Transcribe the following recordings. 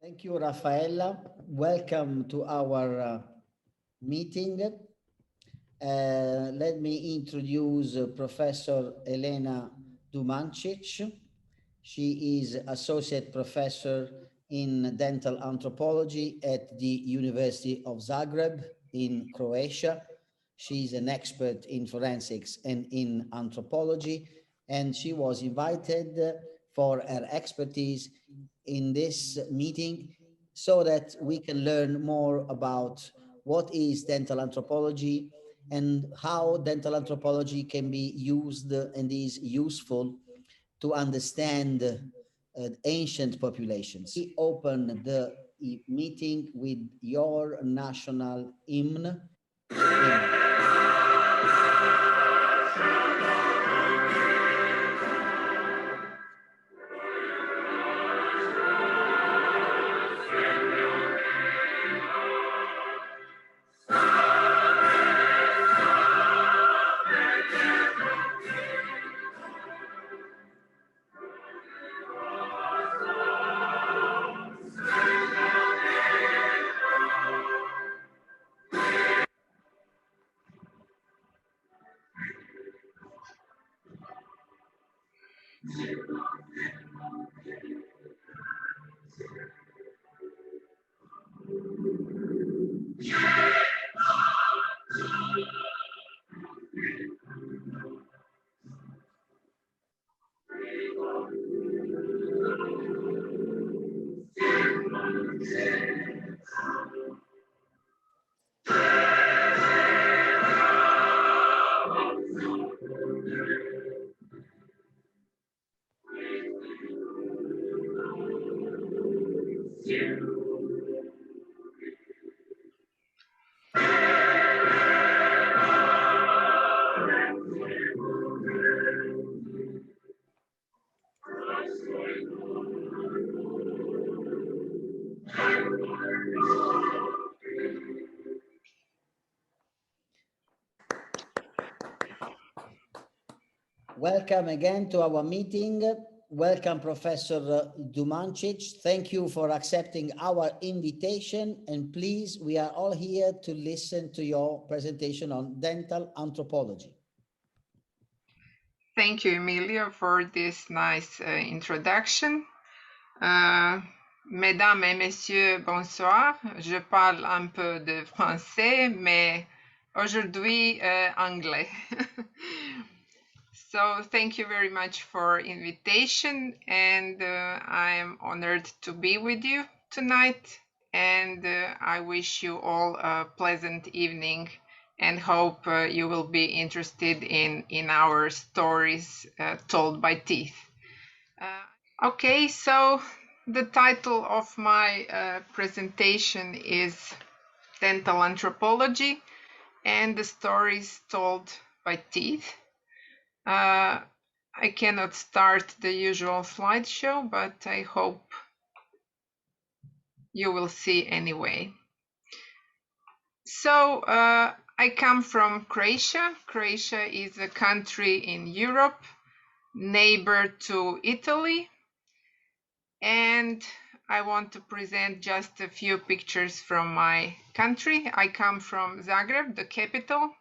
Thank you, Raffaella. Welcome to our meeting. Let me introduce Professor Jelena Dumancic. She is Associate Professor in Dental Anthropology at the University of Zagreb in Croatia. She's an expert in forensics and in anthropology, and she was invited for her expertise in this meeting so that we can learn more about what is dental anthropology and how dental anthropology can be used and is useful to understand ancient populations. We open the meeting with your national hymn. Welcome again to our meeting. Welcome, Professor Dumancic. Thank you for accepting our invitation. And please, we are all here to listen to your presentation on dental anthropology. Thank you, Emilio, for this nice introduction. Mesdames et messieurs, bonsoir. Je parle un peu de français, mais aujourd'hui, anglais. So thank you very much for invitation, and I am honored to be with you tonight, and I wish you all a pleasant evening and hope you will be interested in our stories told by teeth. Okay, so the title of my presentation is Dental Anthropology and the Stories Told by Teeth. I cannot start the usual slideshow, but I hope you will see anyway. So I come from Croatia. Croatia is a country in Europe, neighbor to Italy. And I want to present just a few pictures from my country. I come from Zagreb, the capital.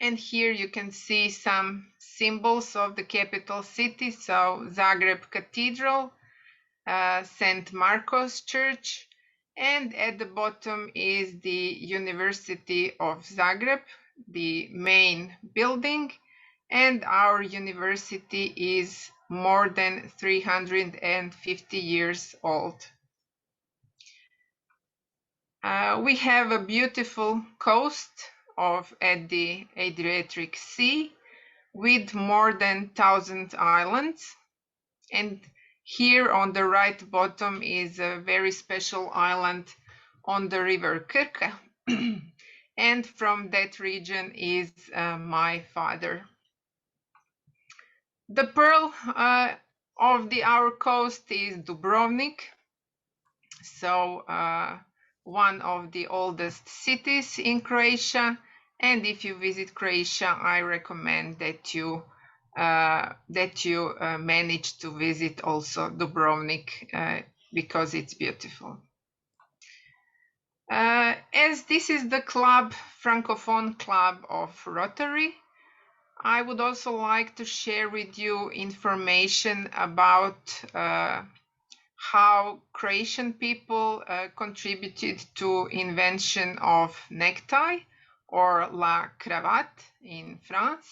And here you can see some symbols of the capital city. So Zagreb Cathedral, St. Marcos Church, and at the bottom is the University of Zagreb, the main building. And our university is more than 350 years old. We have a beautiful coast at the Adriatic Sea with more than 1,000 islands. And here on the right bottom is a very special island on the river Krka. And from that region is my father. The pearl of our coast is Dubrovnik. So one of the oldest cities in Croatia, and if you visit Croatia, I recommend that you manage to visit also Dubrovnik. because it's beautiful. As this is the club, Francophone Club of Rotary, I would also like to share with you information about how Croatian people contributed to invention of necktie or la cravate in France.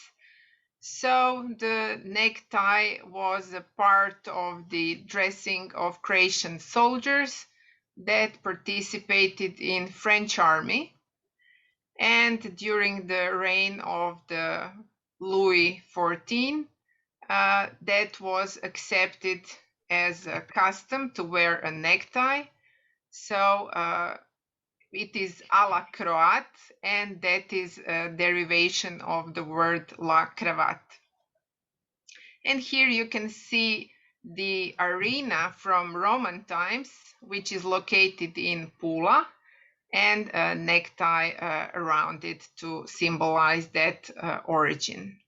So the necktie was a part of the dressing of Croatian soldiers that participated in French army. And during the reign of the Louis XIV, that was accepted as a custom to wear a necktie. So it is a la croate, and that is a derivation of the word la cravate. And here you can see the arena from Roman times, which is located in Pula, and a necktie around it to symbolize that origin.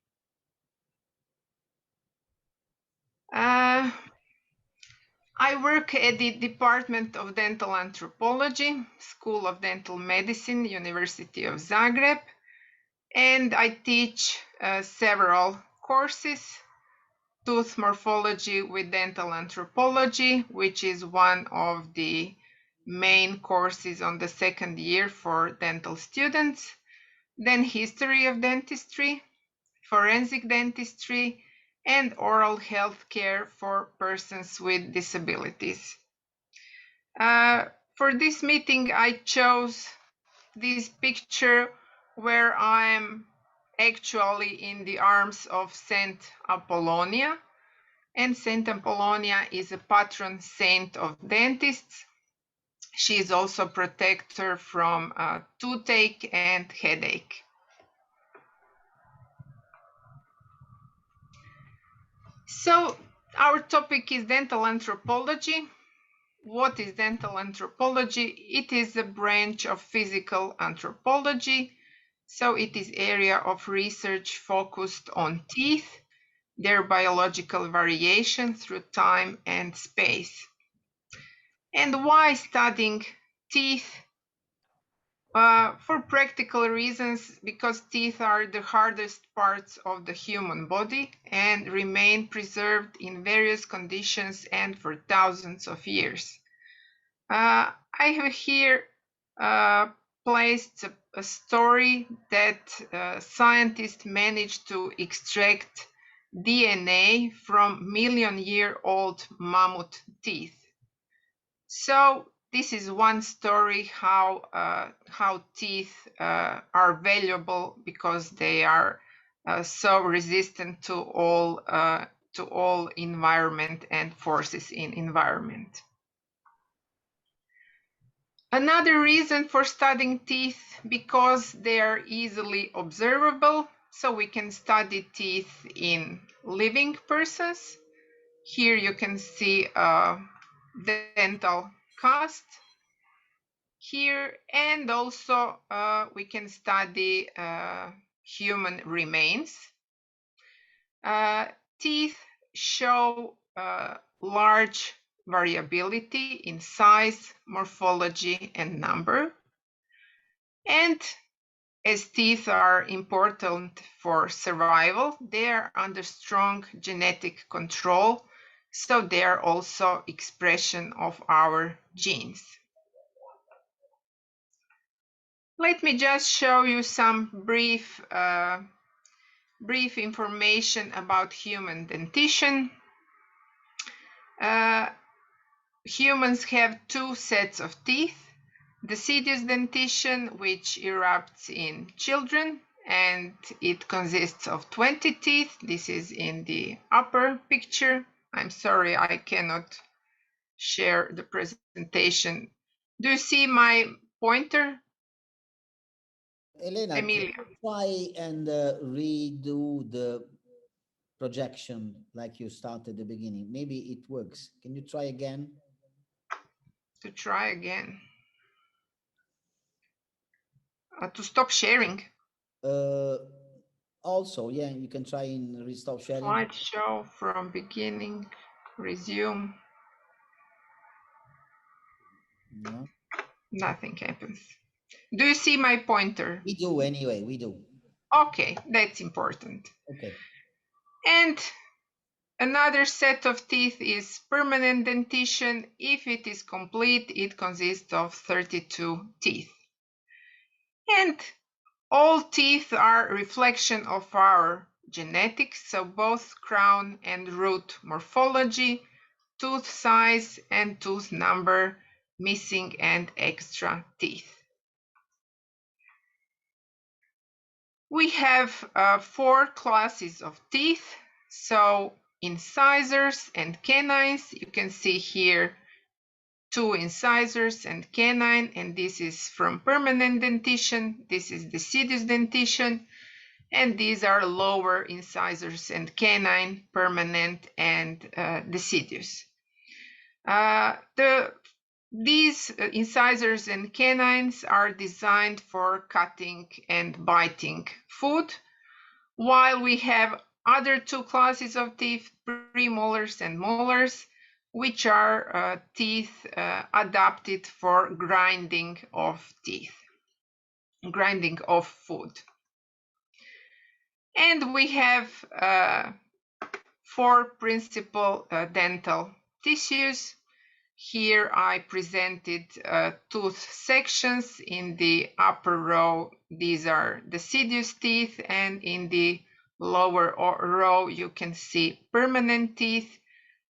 I work at the Department of Dental Anthropology, School of Dental Medicine, University of Zagreb, and I teach several courses. Tooth morphology with dental anthropology, which is one of the main courses on the second year for dental students. Then history of dentistry, forensic dentistry, and oral health care for persons with disabilities. For this meeting, I chose this picture where I'm actually in the arms of Saint Apollonia. And Saint Apollonia is a patron saint of dentists. She is also protector from toothache and headache. So our topic is dental anthropology. What is dental anthropology? It is a branch of physical anthropology. So it is area of research focused on teeth, their biological variation through time and space. And why studying teeth? For practical reasons, because teeth are the hardest parts of the human body and remain preserved in various conditions and for thousands of years. I have here placed a story that scientists managed to extract DNA from million-year-old mammoth teeth. So this is one story how teeth are valuable because they are so resistant to all environment and forces in environment. Another reason for studying teeth, because they are easily observable, so we can study teeth in living persons. Here you can see a dental cast here, and also we can study human remains. Teeth show large variability in size, morphology, and number. And as teeth are important for survival, they are under strong genetic control, so they are also expression of our genes. Let me just show you some brief information about human dentition. Humans have two sets of teeth: deciduous dentition, which erupts in children, and it consists of 20 teeth. This is in the upper picture. I'm sorry, I cannot share the presentation. Do you see my pointer? Elena, Emilia, try and redo the projection like you started at the beginning. Maybe it works. Can you try again? to try again. To stop sharing. Also, yeah, you can try and restop sharing. Slideshow from beginning, resume. No. Nothing happens. Do you see my pointer? We do anyway, we do. Okay, that's important. Okay. And another set of teeth is permanent dentition. If it is complete, it consists of 32 teeth. And all teeth are a reflection of our genetics, so both crown and root morphology, tooth size and tooth number, missing and extra teeth. We have 4 classes of teeth. So incisors and canines, you can see here 2 incisors and canine, and this is from permanent dentition. This is deciduous dentition, and these are lower incisors and canine, permanent and deciduous. These incisors and canines are designed for cutting and biting food, while we have other 2 classes of teeth, premolars and molars, which are teeth adapted for grinding of teeth, grinding of food. And we have 4 principal dental tissues. Here I presented tooth sections. In the upper row, these are deciduous teeth, and in the lower row, you can see permanent teeth.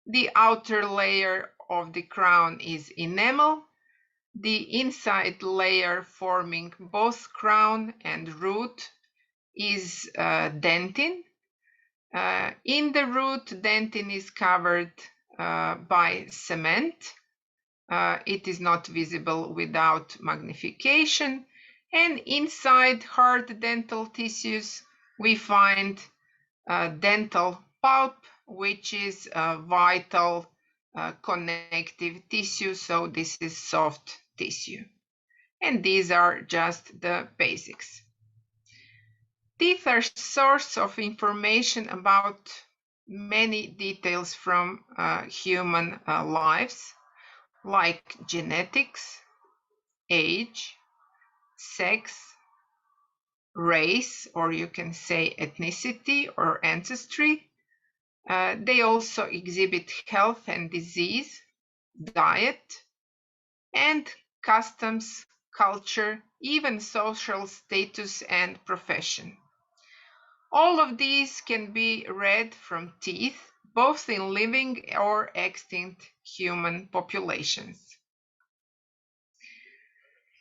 The outer layer of the crown is enamel. The inside layer forming both crown and root is dentin. In the root, dentin is covered by cement. It is not visible without magnification. And inside hard dental tissues, we find dental pulp, which is a vital connective tissue. So this is soft tissue. And these are just the basics. Teeth are source of information about many details from human lives, like genetics, age, sex, race, or you can say ethnicity or ancestry. They also exhibit health and disease, diet, and customs, culture, even social status and profession. All of these can be read from teeth, both in living or extinct human populations.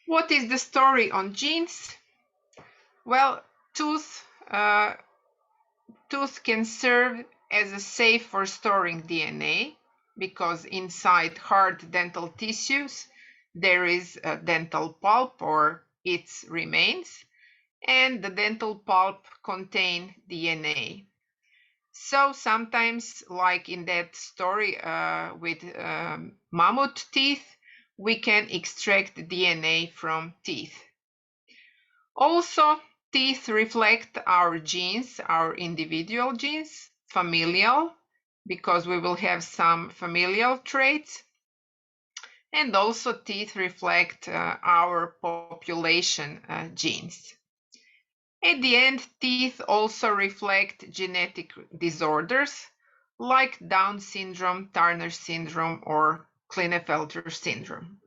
What is the story on genes? Well, tooth can serve as a safe for storing DNA, because inside hard dental tissues there is a dental pulp or its remains, and the dental pulp contain DNA. So sometimes, like in that story with mammoth teeth, we can extract DNA from teeth. Also, teeth reflect our genes, our individual genes, familial, because we will have some familial traits. And also teeth reflect our population genes. At the end, teeth also reflect genetic disorders like Down syndrome, Turner syndrome, or Klinefelter syndrome.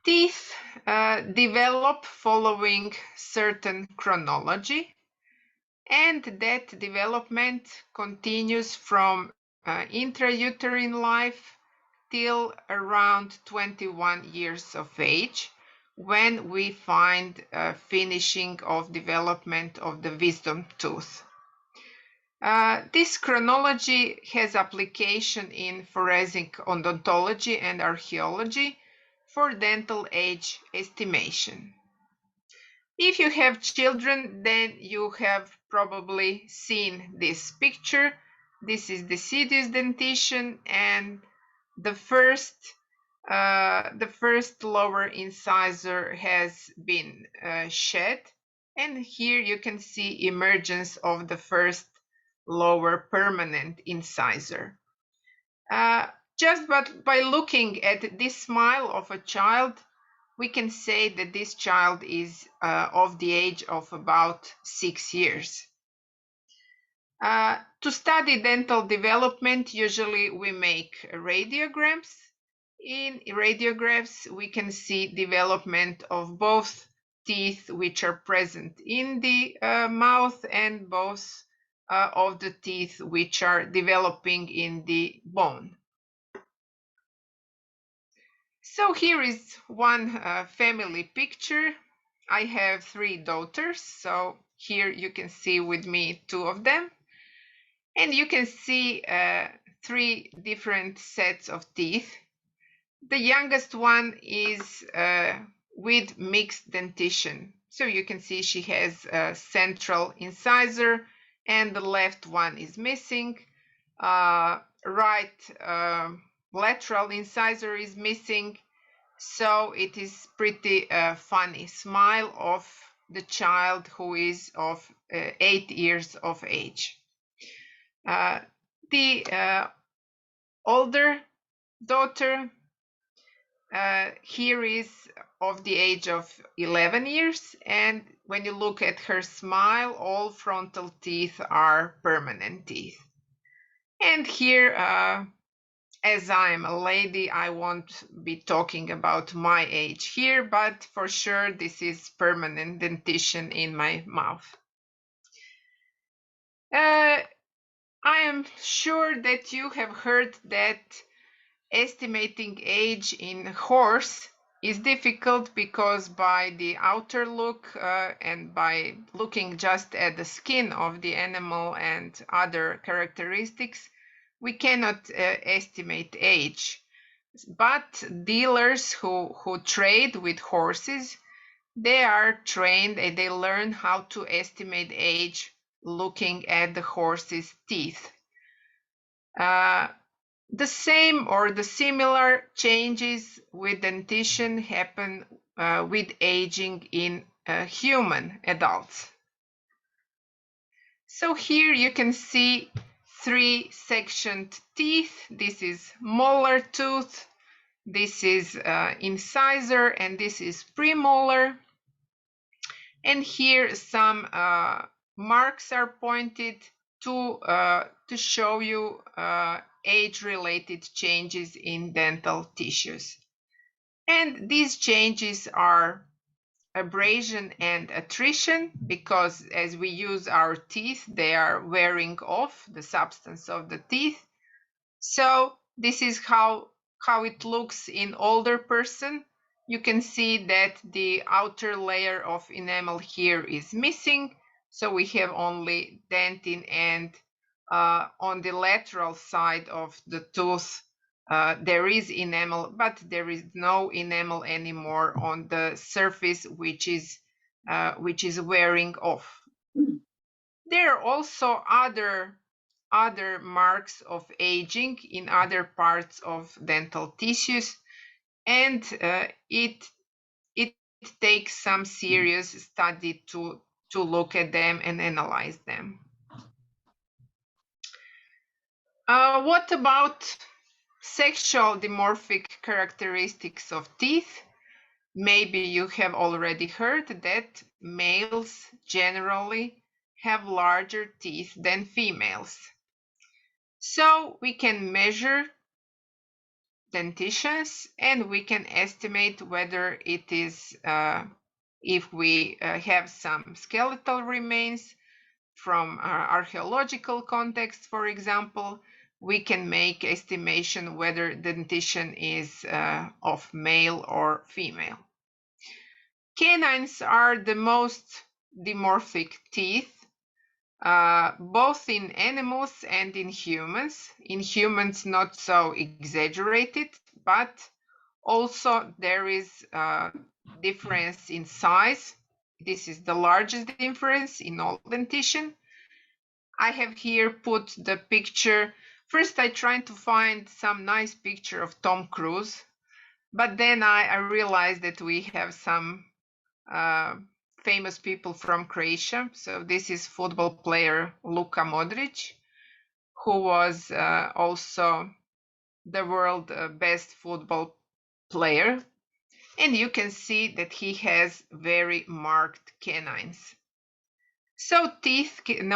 Teeth develop following certain chronology, and that development continues from intrauterine life till around 21 years of age, when we find finishing of development of the wisdom tooth. This chronology has application in forensic odontology and archaeology for dental age estimation. If you have children, then you have probably seen this picture. This is deciduous dentition, and the first lower incisor has been shed, and here you can see emergence of the first lower permanent incisor. just but by looking at this smile of a child, we can say that this child is of the age of about 6 years. To study dental development, usually we make radiograms. In radiographs, we can see development of both teeth which are present in the mouth and both of the teeth which are developing in the bone. So here is one family picture. I have 3 daughters, so here you can see with me 2 of them. And you can see 3 different sets of teeth. The youngest one is with mixed dentition. So you can see she has a central incisor and the left one is missing. Right lateral incisor is missing. So it is pretty funny smile of the child who is of 8 years of age. The older daughter here is of the age of 11 years, and when you look at her smile, all frontal teeth are permanent teeth. And here, as I'm a lady, I won't be talking about my age here, but for sure this is permanent dentition in my mouth. I am sure that you have heard that estimating age in horse is difficult because by the outer look and by looking just at the skin of the animal and other characteristics, we cannot estimate age. But dealers who trade with horses, they are trained and they learn how to estimate age looking at the horse's teeth. The same or the similar changes with dentition happen with aging in human adults. So here you can see 3 sectioned teeth. This is molar tooth, this is incisor, and this is premolar. And here some marks are pointed to show you age-related changes in dental tissues. And these changes are abrasion and attrition, because as we use our teeth, they are wearing off the substance of the teeth. So this is how it looks in older person. You can see that the outer layer of enamel here is missing. So we have only dentin, and on the lateral side of the tooth, there is enamel, but there is no enamel anymore on the surface, which is wearing off. There are also other marks of aging in other parts of dental tissues, and it takes some serious study to look at them and analyze them. What about sexual dimorphic characteristics of teeth? Maybe you have already heard that males generally have larger teeth than females. So we can measure dentitions and we can estimate whether it is, if we have some skeletal remains from archaeological context, for example, we can make estimation whether dentition is of male or female. Canines are the most dimorphic teeth, both in animals and in humans. In humans, not so exaggerated, but also there is a difference in size. This is the largest difference in all dentition. I have here put the picture. First, I tried to find some nice picture of Tom Cruise, but then I realized that we have some famous people from Croatia. So this is football player Luka Modric, who was also the world best football player. And you can see that he has very marked canines. So teeth can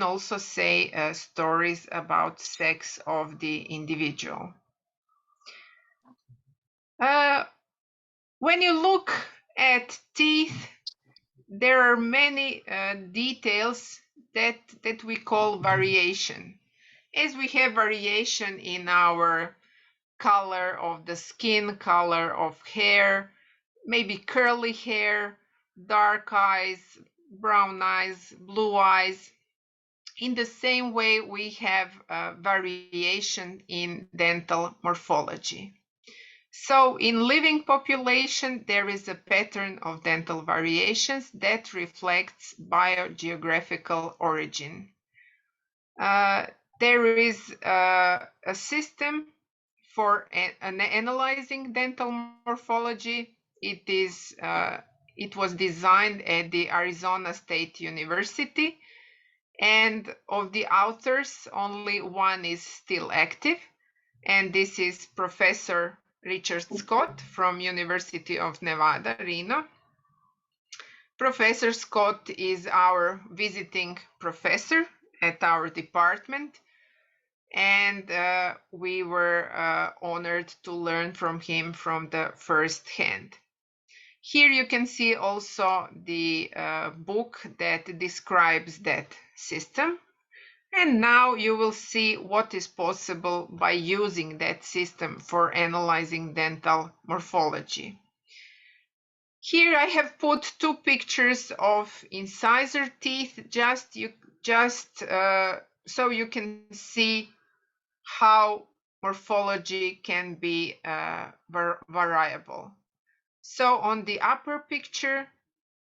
also say stories about sex of the individual. When you look at teeth, there are many details that we call variation. As we have variation in our color of the skin, color of hair, maybe curly hair, dark eyes, brown eyes, blue eyes. In the same way, we have variation in dental morphology. So in living population, there is a pattern of dental variations that reflects biogeographical origin. There is a system for analyzing dental morphology. It was designed at the Arizona State University, and of the authors, only one is still active, and this is Professor Richard Scott from University of Nevada, Reno. Professor Scott is our visiting professor at our department, and we were honored to learn from him from the first hand. Here you can see also the book that describes that system. And now you will see what is possible by using that system for analyzing dental morphology. Here I have put two pictures of incisor teeth, just so you can see how morphology can be variable. So on the upper picture,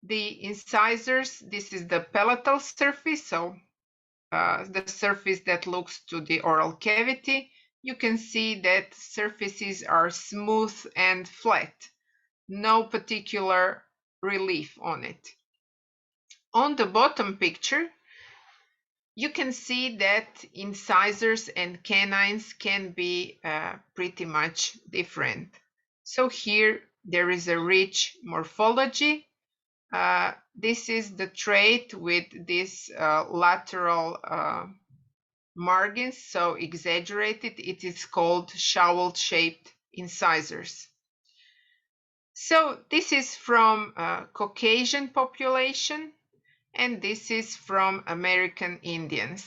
the incisors, this is the palatal surface, so the surface that looks to the oral cavity. You can see that surfaces are smooth and flat, no particular relief on it. On the bottom picture, you can see that incisors and canines can be pretty much different. So here there is a rich morphology. This is the trait with this lateral margins, so exaggerated. It is called shovel-shaped incisors. So this is from Caucasian population, and this is from American Indians.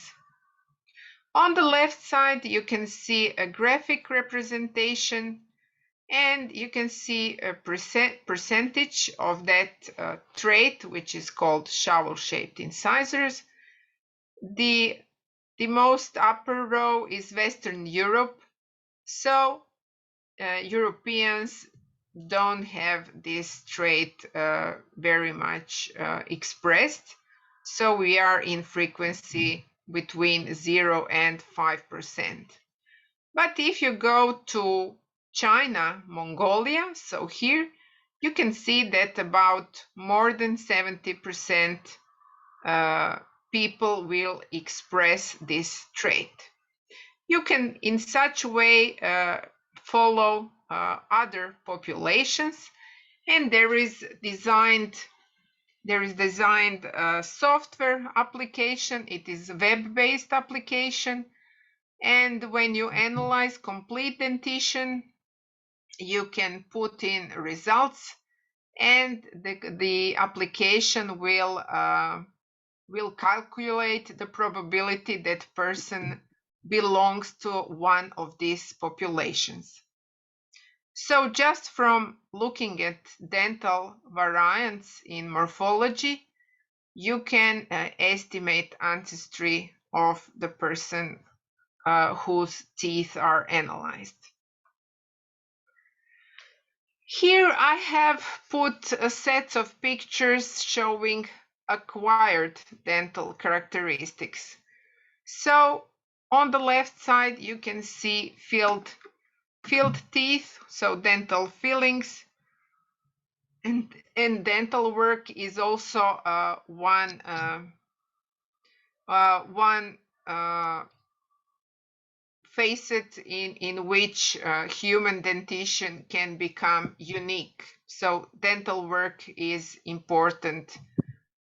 On the left side, you can see a graphic representation, and you can see a percentage of that trait, which is called shovel-shaped incisors. The most upper row is Western Europe. So Europeans don't have this trait very much expressed. So we are in frequency between 0 and 5%. But if you go to China, Mongolia, so here you can see that about more than 70% people will express this trait. You can in such a way follow other populations, and there is designed software application. It is a web-based application, and when you analyze complete dentition, you can put in results, and the application will calculate the probability that person belongs to one of these populations. So just from looking at dental variants in morphology, you can estimate ancestry of the person whose teeth are analyzed. Here I have put a set of pictures showing acquired dental characteristics. So on the left side, you can see filled teeth, so dental fillings, and dental work is also one facet in which human dentition can become unique. So dental work is important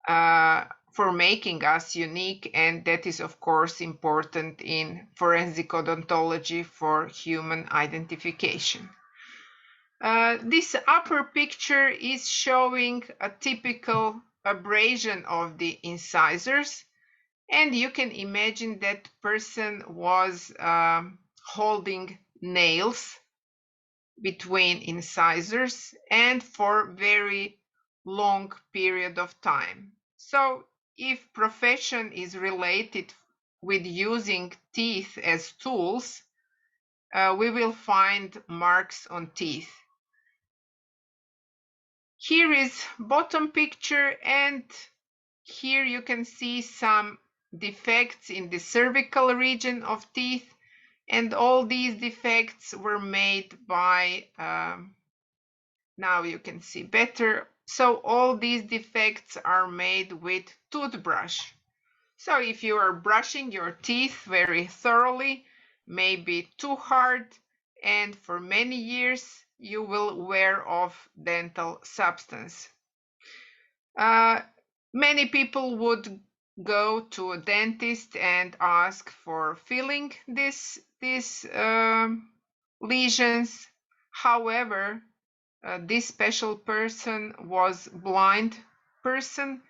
for making us unique, and that is of course important in forensic odontology for human identification. This upper picture is showing a typical abrasion of the incisors, and you can imagine that person was holding nails between incisors and for very long period of time. So if profession is related with using teeth as tools, we will find marks on teeth. Here is bottom picture, and here you can see some defects in the cervical region of teeth, and all these defects were made by, now you can see better. So all these defects are made with toothbrush. So if you are brushing your teeth very thoroughly, maybe too hard, and for many years, you will wear off dental substance. Many people would go to a dentist and ask for filling these lesions. However, this special person was blind person,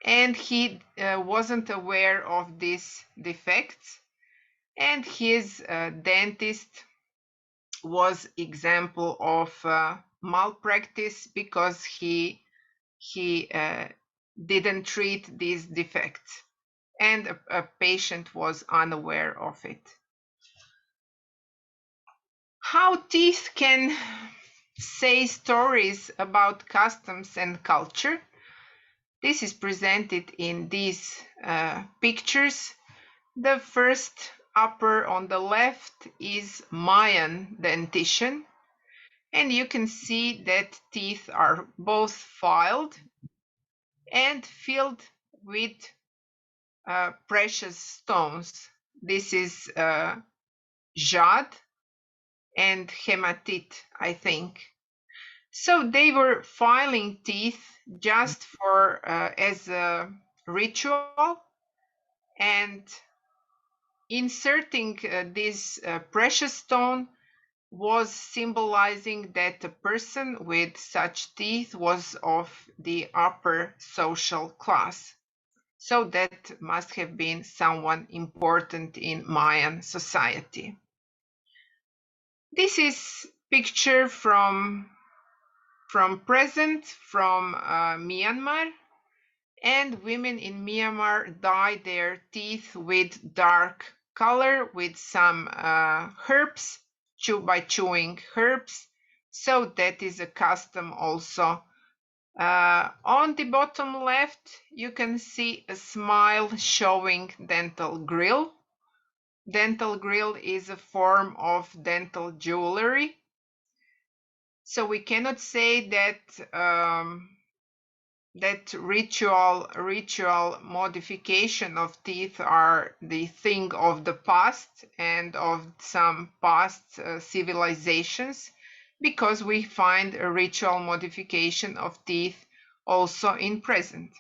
and he wasn't aware of these defects, and his dentist was example of malpractice because he didn't treat these defects, and a patient was unaware of it. How teeth can say stories about customs and culture. This is presented in these pictures. The first upper on the left is Mayan dentition, and you can see that teeth are both filed and filled with precious stones. This is jade and hematite, I think. So they were filing teeth just for as a ritual, and inserting this precious stone was symbolizing that a person with such teeth was of the upper social class. So that must have been someone important in Mayan society. This is picture from Myanmar, and women in Myanmar dye their teeth with dark color with some herbs, by chewing herbs. So that is a custom also. On the bottom left, you can see a smile showing dental grill. Dental grill is a form of dental jewelry. So we cannot say that that ritual modification of teeth are the thing of the past and of some past civilizations, because we find a ritual modification of teeth also in present.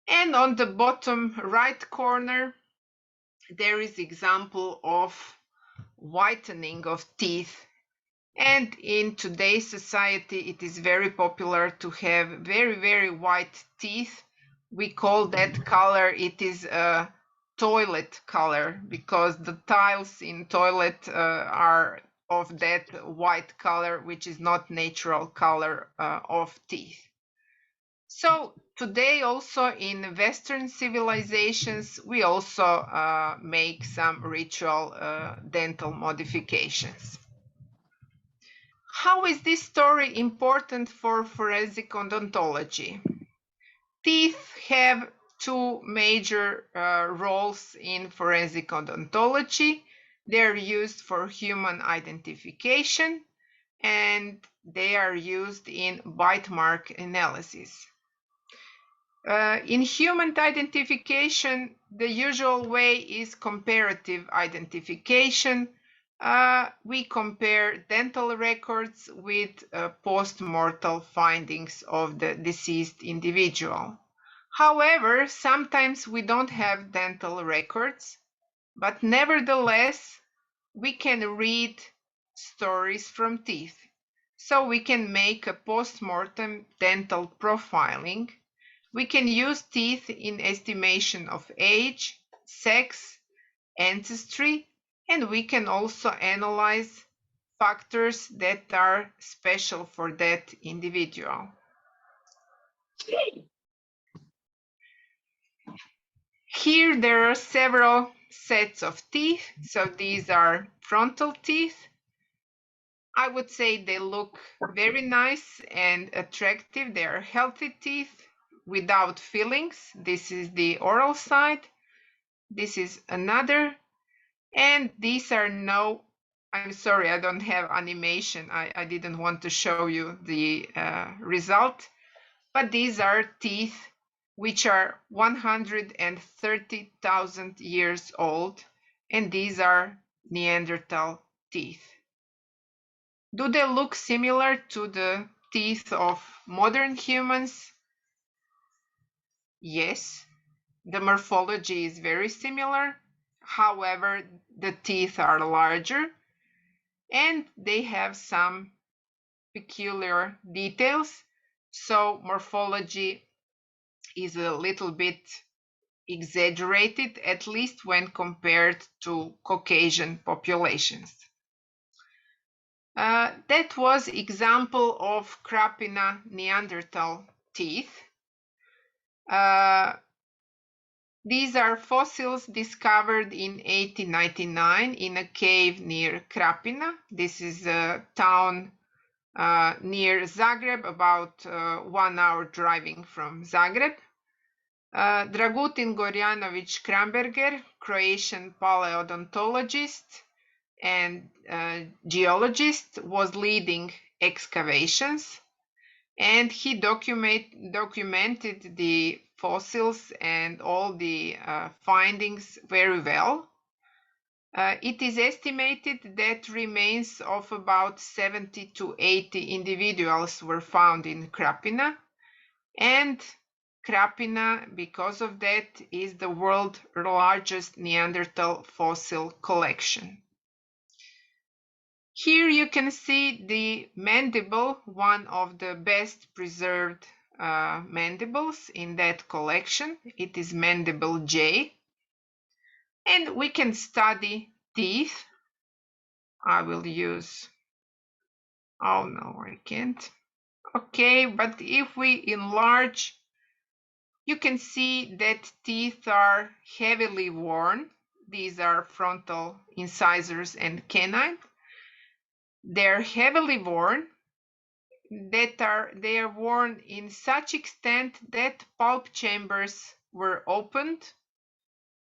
And on the bottom right corner, there is example of whitening of teeth. And in today's society, it is very popular to have very, very white teeth. We call that color, it is a toilet color, because the tiles in toilet are of that white color, which is not natural color of teeth. So today also in Western civilizations, we also make some ritual dental modifications. How is this story important for forensic odontology? Teeth have two major roles in forensic odontology. They're used for human identification, and they are used in bite mark analysis. In human identification, the usual way is comparative identification. We compare dental records with post-mortal findings of the deceased individual. However, sometimes we don't have dental records, but nevertheless, we can read stories from teeth. So we can make a post-mortem dental profiling. We can use teeth in estimation of age, sex, ancestry, and we can also analyze factors that are special for that individual. Here there are several sets of teeth. So these are frontal teeth. I would say they look very nice and attractive. They are healthy teeth without fillings. This is the oral side. This is another. And these are no, I'm sorry, I don't have animation. I didn't want to show you the result. But these are teeth which are 130,000 years old. And these are Neanderthal teeth. Do they look similar to the teeth of modern humans? Yes, the morphology is very similar. However, the teeth are larger and they have some peculiar details. So morphology is a little bit exaggerated, at least when compared to Caucasian populations. That was example of Krapina Neanderthal teeth. These are fossils discovered in 1899 in a cave near Krapina. This is a town near Zagreb, about 1 hour driving from Zagreb. Dragutin Gorjanović Kramberger, Croatian paleodontologist and geologist, was leading excavations, and he documented the fossils and all the findings very well. It is estimated that remains of about 70 to 80 individuals were found in Krapina, and Krapina, because of that, is the world's largest Neanderthal fossil collection. Here you can see the mandible, one of the best preserved mandibles in that collection. It is mandible J. And we can study teeth. I will use, oh no, I can't. Okay, but if we enlarge, you can see that teeth are heavily worn. These are frontal incisors and canine. They're heavily worn. They are worn in such extent that pulp chambers were opened,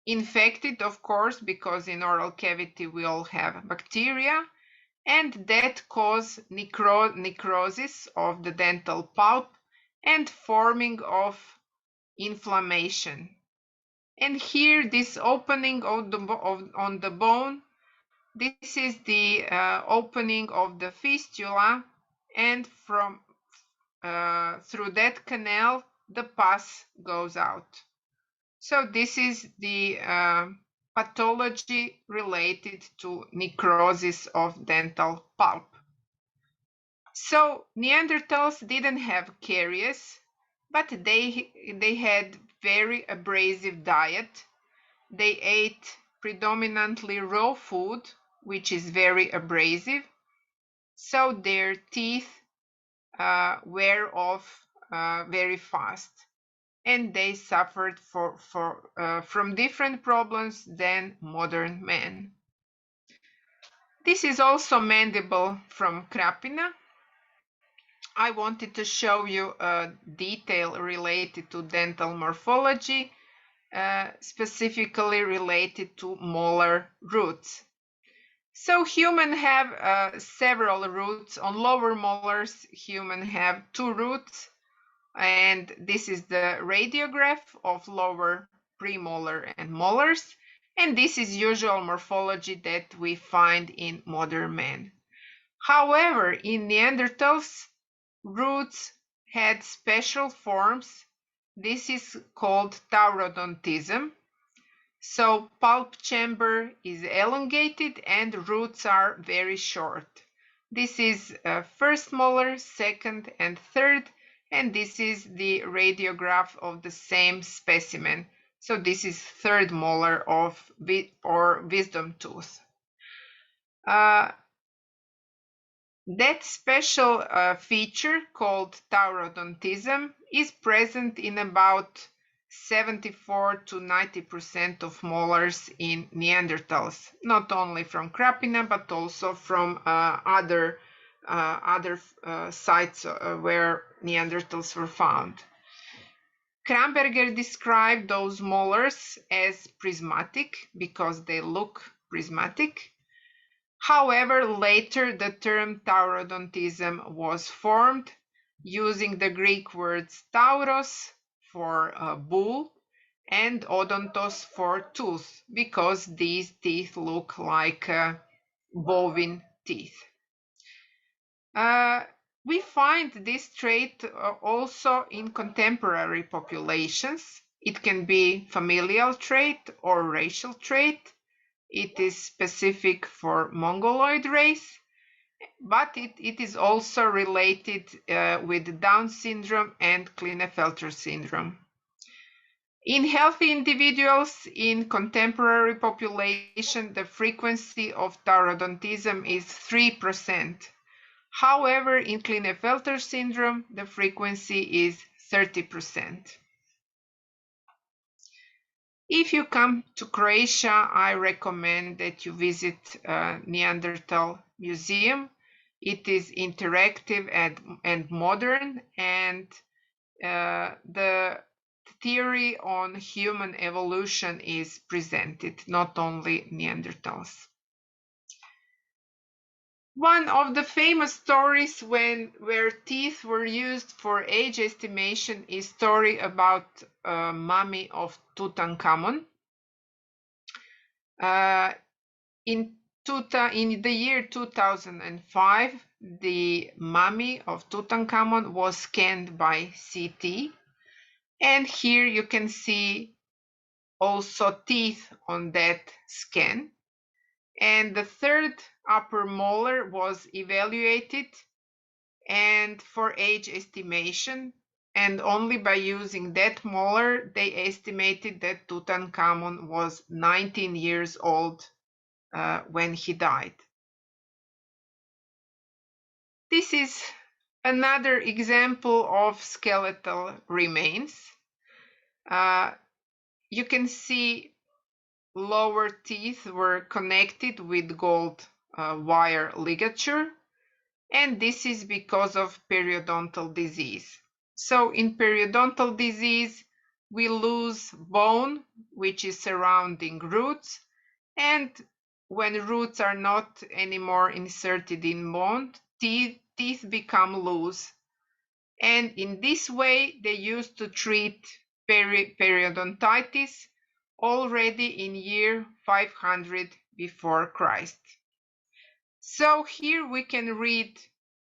infected, of course, because in oral cavity we all have bacteria, and that cause necrosis of the dental pulp and forming of inflammation. And here, this opening on the bone, this is the opening of the fistula, and from through that canal the pus goes out. So this is the pathology related to necrosis of dental pulp. So Neanderthals didn't have caries, but they had very abrasive diet. They ate predominantly raw food, which is very abrasive. So their teeth wear off very fast, and they suffered from different problems than modern men. This is also mandible from Krapina. I wanted to show you a detail related to dental morphology, specifically related to molar roots. So humans have several roots. On lower molars, humans have 2 roots, and this is the radiograph of lower premolar and molars, and this is usual morphology that we find in modern man. However, in Neanderthals, roots had special forms. This is called Taurodontism. So pulp chamber is elongated and roots are very short. This is first molar, second and third, and this is the radiograph of the same specimen. So this is third molar of wisdom tooth. That special feature called Taurodontism is present in about 74 to 90% of molars in Neanderthals, not only from Krapina, but also from other sites where Neanderthals were found. Kramberger described those molars as prismatic because they look prismatic. However, later the term Taurodontism was formed using the Greek words tauros for bull and odontos for tooth, because these teeth look like bovine teeth. We find this trait also in contemporary populations. It can be familial trait or racial trait. It is specific for Mongoloid race, but it is also related with Down syndrome and Klinefelter syndrome. In healthy individuals in contemporary population, the frequency of taurodontism is 3%. However, in Klinefelter syndrome, the frequency is 30%. If you come to Croatia, I recommend that you visit Neanderthal Museum. It is interactive and modern, and the theory on human evolution is presented, not only Neanderthals. One of the famous stories where teeth were used for age estimation is story about a mummy of Tutankhamun. In the year 2005, the mummy of Tutankhamun was scanned by CT, and here you can see also teeth on that scan. And the third upper molar was evaluated and for age estimation, and only by using that molar they estimated that Tutankhamun was 19 years old when he died. This is another example of skeletal remains. You can see lower teeth were connected with gold wire ligature, and this is because of periodontal disease. So in periodontal disease, we lose bone, which is surrounding roots, and when roots are not anymore inserted in bone, teeth become loose. And in this way, they used to treat periodontitis already in year 500 before Christ. So here we can read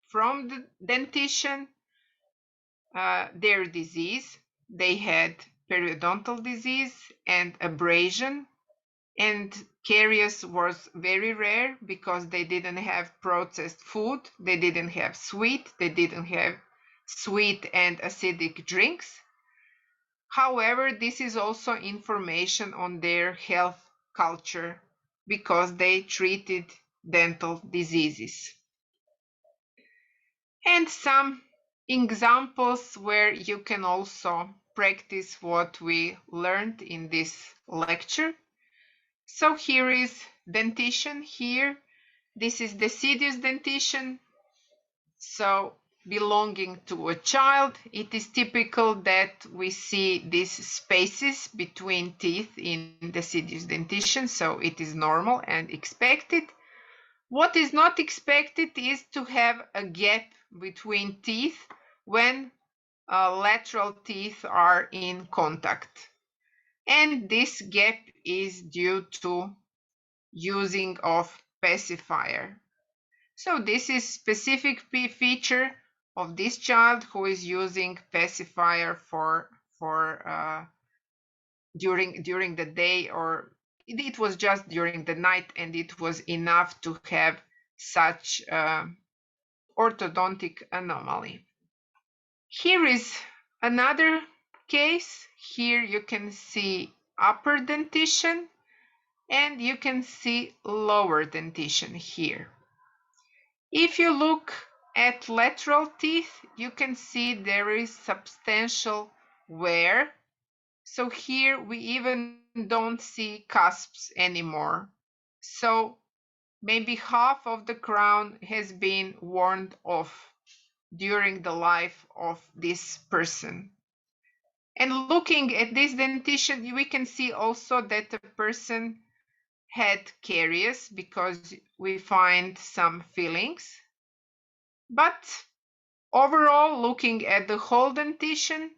from the dentition their disease. They had periodontal disease and abrasion, and caries was very rare because they didn't have processed food, they didn't have sweet and acidic drinks. However, this is also information on their health culture because they treated dental diseases. And some examples where you can also practice what we learned in this lecture. So here is dentition here. This is deciduous dentition. So belonging to a child, it is typical that we see these spaces between teeth in deciduous dentition. So it is normal and expected. What is not expected is to have a gap between teeth when lateral teeth are in contact. And this gap is due to using of pacifier. So this is specific feature of this child who is using pacifier for during the day, or it was just during the night, and it was enough to have such orthodontic anomaly. Here is another case. Here you can see upper dentition and you can see lower dentition here. If you look at lateral teeth, you can see there is substantial wear. So here we even don't see cusps anymore. So maybe half of the crown has been worn off during the life of this person. And looking at this dentition, we can see also that the person had caries because we find some fillings. But overall, looking at the whole dentition,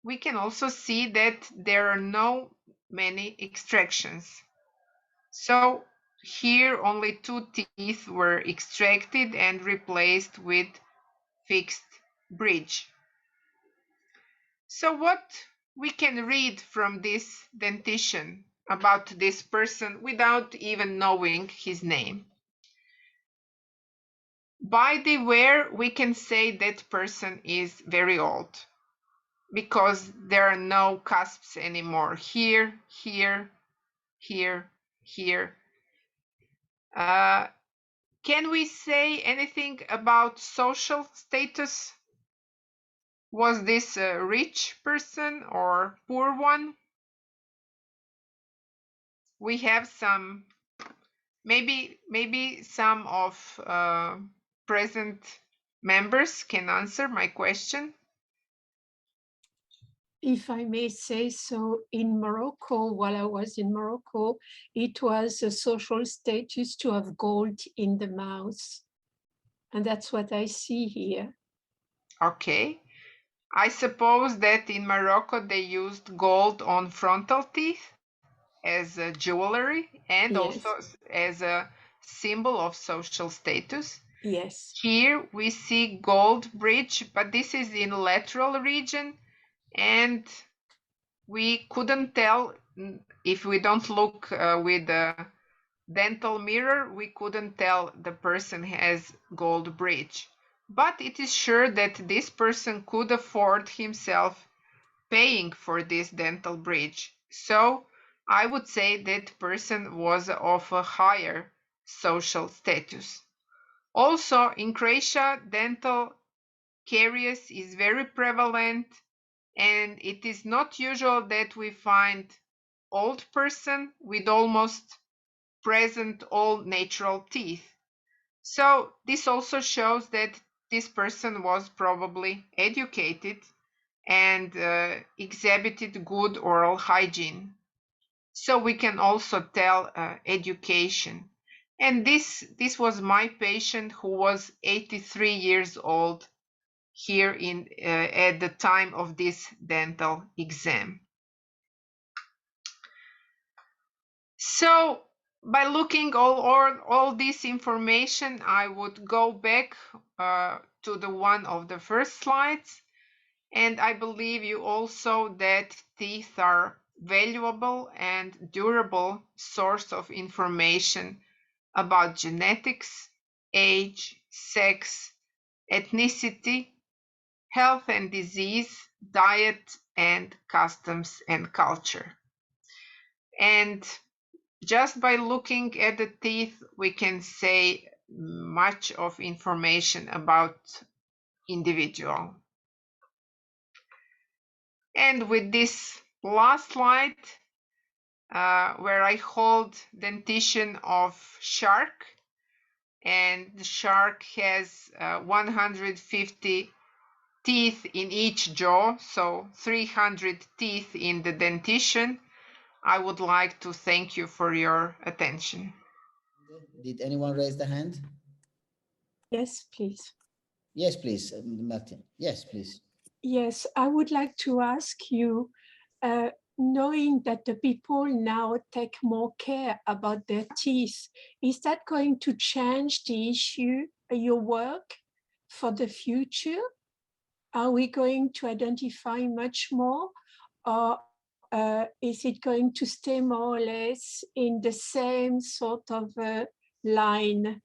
we can also see that there are no many extractions. So here only 2 teeth were extracted and replaced with fixed bridge. So what we can read from this dentition about this person without even knowing his name? By the wear, we can say that person is very old because there are no cusps anymore. Here, here, here, here. Can we say anything about social status? Was this a rich person or poor one? We have some, maybe some of present members can answer my question. If I may say so, in Morocco, while I was in Morocco, it was a social status to have gold in the mouth. And that's what I see here. Okay. I suppose that in Morocco they used gold on frontal teeth as a jewelry and Yes. also as a symbol of social status. Yes. Here we see gold bridge, but this is in lateral region, and we couldn't tell if we don't look with the dental mirror, we couldn't tell the person has gold bridge. But it is sure that this person could afford himself paying for this dental bridge. So I would say that person was of a higher social status. Also in Croatia, dental caries is very prevalent, and it is not usual that we find old person with almost present all natural teeth. So this also shows that this person was probably educated and exhibited good oral hygiene. So we can also tell education. And this was my patient who was 83 years old here in at the time of this dental exam. So by looking all this information, I would go back to the one of the first slides. And I believe you also that teeth are valuable and durable source of information about genetics, age, sex, ethnicity, health and disease, diet, and customs and culture. And just by looking at the teeth, we can say much of information about individual. And with this last slide, where I hold dentition of shark, and the shark has 150 teeth in each jaw, so 300 teeth in the dentition. I would like to thank you for your attention. Did anyone raise the hand? Yes, please. Yes, please, Martin. Yes, please. Yes, I would like to ask you, knowing that the people now take more care about their teeth, is that going to change the issue, your work for the future? Are we going to identify much more, or is it going to stay more or less in the same sort of line?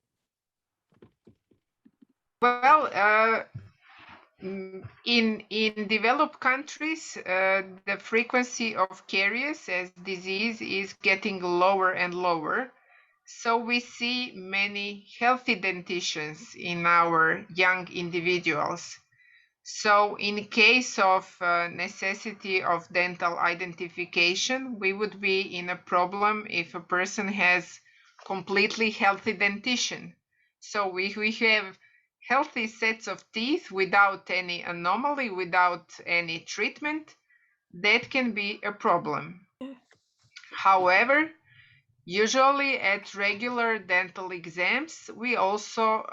Well, in developed countries, the frequency of caries as disease is getting lower and lower. So we see many healthy dentitions in our young individuals. So in case of necessity of dental identification, we would be in a problem if a person has completely healthy dentition. So we have healthy sets of teeth without any anomaly, without any treatment, that can be a problem. However, usually at regular dental exams, we also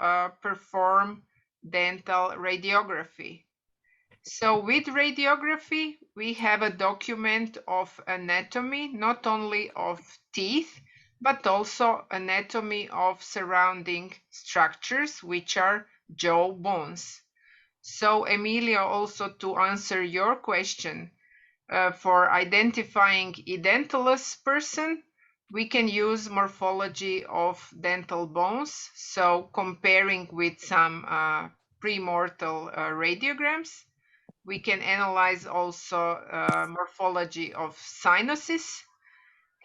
perform dental radiography. So with radiography, we have a document of anatomy, not only of teeth, but also anatomy of surrounding structures, which are jaw bones. So Emilio, also to answer your question, for identifying edentulous person, we can use morphology of dental bones. So comparing with some premortal radiograms, we can analyze also morphology of sinuses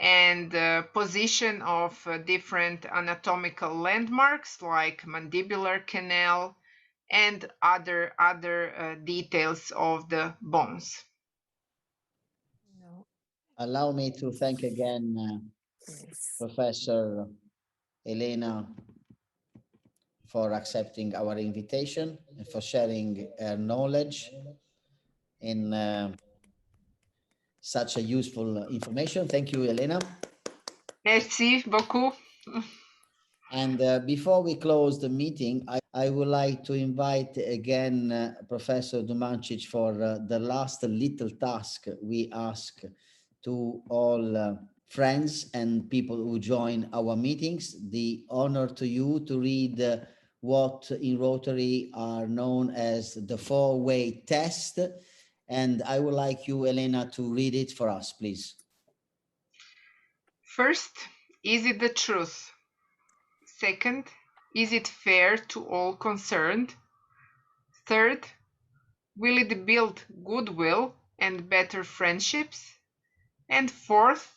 and position of different anatomical landmarks like mandibular canal and other details of the bones. Allow me to thank again Professor Jelena for accepting our invitation and for sharing her knowledge in such a useful information. Thank you, Jelena. Merci beaucoup. And before we close the meeting, I would like to invite again Professor Dumancic for the last little task we ask to all friends and people who join our meetings. The honor to you to read what in Rotary are known as the four-way test. And I would like you, Jelena, to read it for us, please. First, is it the truth? Second, is it fair to all concerned? Third, will it build goodwill and better friendships? And fourth,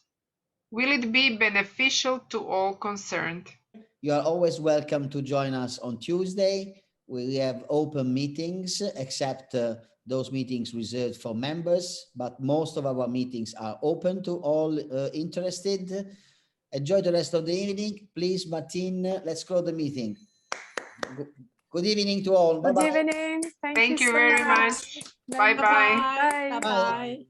will it be beneficial to all concerned? You are always welcome to join us on Tuesday. We have open meetings, except those meetings reserved for members, but most of our meetings are open to all interested. Enjoy the rest of the evening. Please, Martin, let's close the meeting. Good evening to all. Good Bye-bye. evening. Thank you very much. Bye-bye. Bye-bye.